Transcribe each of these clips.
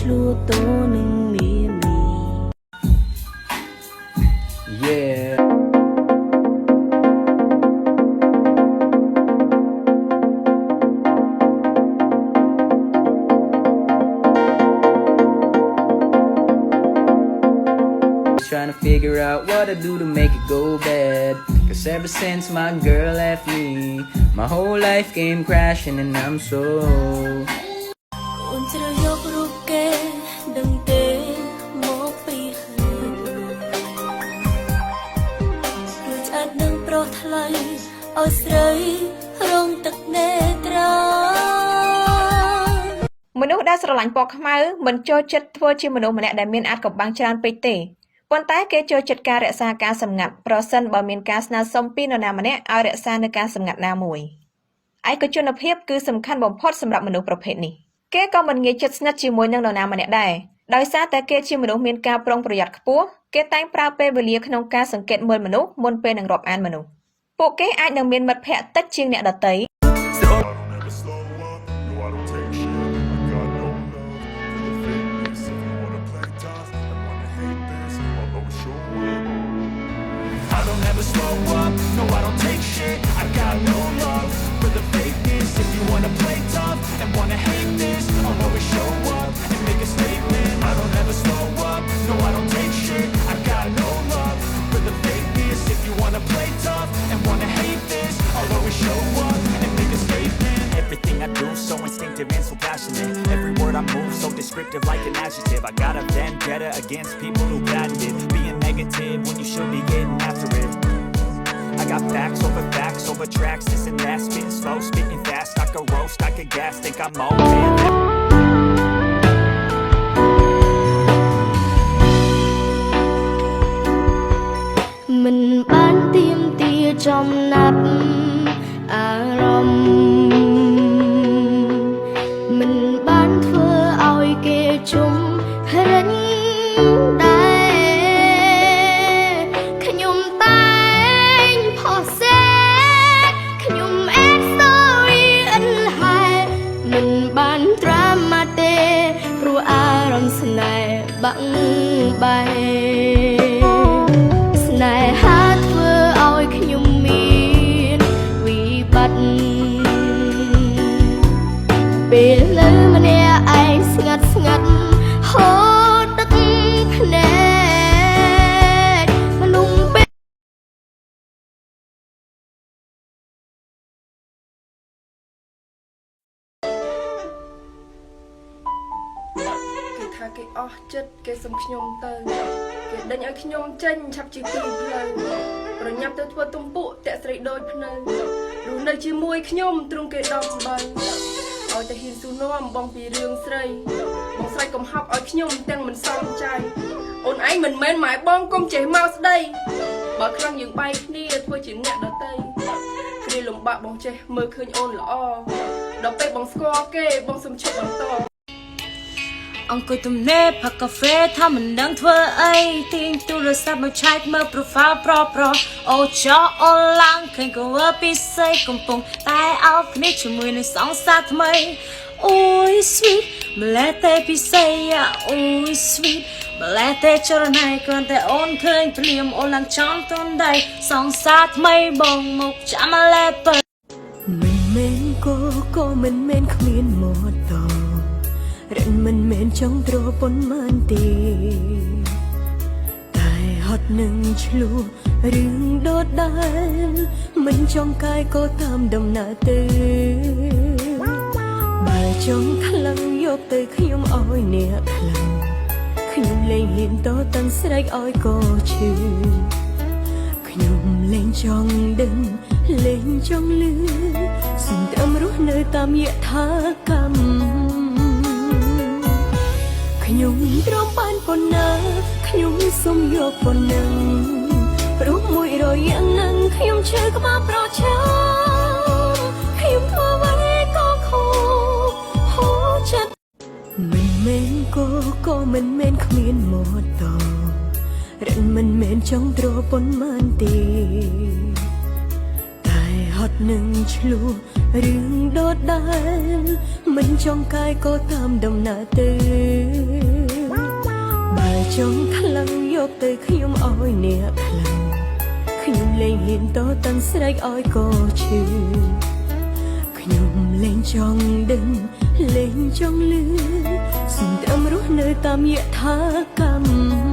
ឆ្លួតូនឹងមីមី Yeah Trying to figure out what to do to make it go bad. Cause ever since my girl left me, my whole life came crashing and I'm so អូនជ្រើសយករូបគេដឹងទេមកពីហើយរួចអាចនឹងប្រោះថ្លៃឲ្យស្រីរងទឹកនេត្រាមនុស្សដែលស្រឡាញ់ពណ៌ខ្មៅមិនចូលចិត្តធ្វើជាមនុស្សម្នាក់ដែលមានអាចកំបាំងច្រើនពេកទេប៉ុន្តែគេចូលចិត្តការរក្សាការសម្ងាត់ប្រសិនបើមានការស្នើសុំពីនរណាម្នាក់ឲ្យរក្សានៅការសម្ងាត់ណាមួយឯកជនភាពគឺសំខាន់បំផុតសម្រាប់មនុស្សប្រភេទនេះគេក៏មិនងាយជិតស្និទ្ធជាមួយនឹងនរណាម្នាក់ដែរដោយសារតែគេជាមនុស្សមានការប្រុងប្រយ័ត្នខ្ពស់គេតែងប្រើពេលវេលាក្នុងការសង្កេតមើលមនុស្សមុនពេលនឹងរាប់អានមនុស្សពួកគេអាចនឹងមានមិត្តភ័ក្តិតិចជាងអ្នកដទៃI don't ever slow up, no I don't take shit I got no love for the fakeness If you wanna play tough and wanna hate this I'll always show up and make a statement I don't ever slow up, no I don't take shit I got no love for the fakeness If you wanna play tough and wanna hate this I'll always show up and make a statement Everything I do so instinctive and so passionate Every word I move so descriptive like an adjective I got a vendetta against people who patented Being negative when you should be getting after it I got facts over tracks This and that, spitting slow, spitting fast I could roast, I could gas, think I'm all man Mình bán tim tia trong nắp à rồng Mình bán thưa oi kê chung rinh đai Khả nhung tay phò xe Khả nhung ép story in hai Mình bán drama tê Ru à rồng sân này bằng bay này hát vừa ôi khi nhung miên vì bắt bị lỡ mà nè anh ngắt hốt đất nè mà nung bênថាគេអស់ចិត្តគេសុំខ្ញុំទៅគេដេញឲ្យខ្ញុំចេញឆាប់ជាទីផ្លូវប្រញាប់ទៅធ្វើទំពក់តាក់ស្រីដូចភ្នៅរស់នៅជាមួយខ្ញុំទ្រង់គេដំបើឲ្យតែហ៊ានស៊ូនាំបងពីរឿងស្រីបងស្រីកំហប់ឲ្យខ្ញុំទាំងមិនសមใจអូនឯងមិនមែនម៉ែបងកុំចេះមកស្ដីបើខ្លាំងយើងបែកគ្នាធ្វើជាអ្នកដទៃគ្រាលំបាកបងចេះមើលឃើញអូនល្អដល់ពេលបងស្គាល់គេបងសុំឈប់បន្តអង្គុយទំនេរផឹកកាហ្វេថាមិនដឹងធ្វើអីទាញទូរស័ព្ទមកឆែកមើល profile ប្រអូចោអូនឡើងឃើញក៏វើពិសេសកំពុងតែអោបគ្នាជាមួយនឹងសង្សារថ្មីអូយ sweet ម្លេះតែពិសេសអូយ sweet ម្លេះតែចរណៃគ្រាន់តែអូនឃើញភ្លាមអូនឡើងចំទន់ដៃសង្សារថ្មីបងមកចាំម្លេះបើមិនមែនក៏មិនមែនគ្មានមកតរិនមិនមែនចង់ត្រប៉ុនមិនទេតែហត់នឹងឆ្លួរឿងដដែលមិនចង់កាយក៏តាមដំណើរទៅបើចង់ខ្លាំងយកទៅខ្ញុំឲ្យអ្នកខ្លាំងខ្ញុំលែងហ៊ានតតាំងស្រែកឲ្យក៏ឈឺខ្ញុំលែងចង់ដឹងលែងចង់លឺសុំតែរស់នៅតាមយថាកម្មខ្ញុំទ្រាំបានប៉ុណ្ណាខ្ញុំសុំយកប៉ុណ្ណឹងព្រោះមួយរយៈនឹងខ្ញុំឈឺក្បាលប្រឆាំងខ្ញុំធ្វើអ្វីក៏ខូហូរចិត្តមិនមែនក៏មិនមែនគ្មានមកតរិនមិនមែនចង់ត្រប៉ុនមិនទេតែហត់នឹងឆ្លួរឿងដដែល មិនចង់កាយក៏តាមដំណើរទៅបើចង់ខ្លាំងយកទៅខ្ញុំឲ្យអ្នកខ្លាំងខ្ញុំលែងហ៊ានតតាំងស្រែកឲ្យកឈឺខ្ញុំលែងចង់ដឹងលែងចង់លឺសុំតែរស់នៅតាមយថាកម្ម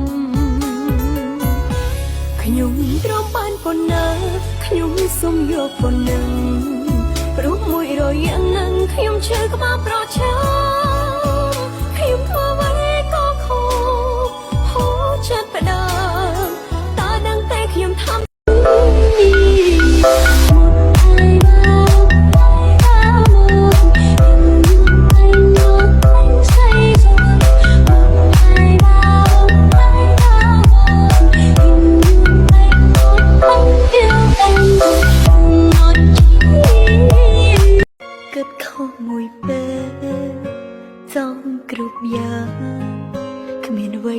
ខ្ញុំទ្រាំបានប៉ុណ្ណាខ្ញុំសុំយកប៉ុណ្ណឹងព្រោះមួយរយៈនឹងខ្ញុំឈឺក្បាលប្រឆាំងខ្ញុំធ្វើអ្វីក៏ខុសហូរចិត្តផ្ដាំតើដឹងតែខ្ញុំทำគិតខុសមួយពេលចំគ្រប់យ៉ាងគ្មានអ្វី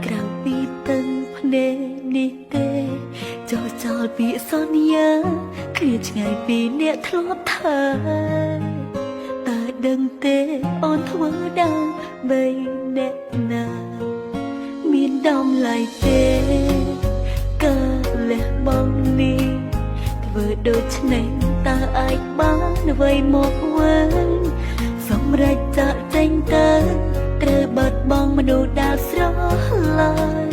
ក្រៅពីទឹកភ្នែកនេះទេចោលចោលពីសន្យាគ្រាឆ្ងាយពីអ្នកធ្លាប់ថាតើដឹងទេអូនធ្វើដើម្បីអ្នកណាមានដំឡៃទេកាលះបងនេះធ្វើដូច្នេះតើអាចបានអ្វីមកវិញសម្រេចចាក់ចេញទៅត្រូវបាត់បង់មនុស្សដែលស្រឡាញ់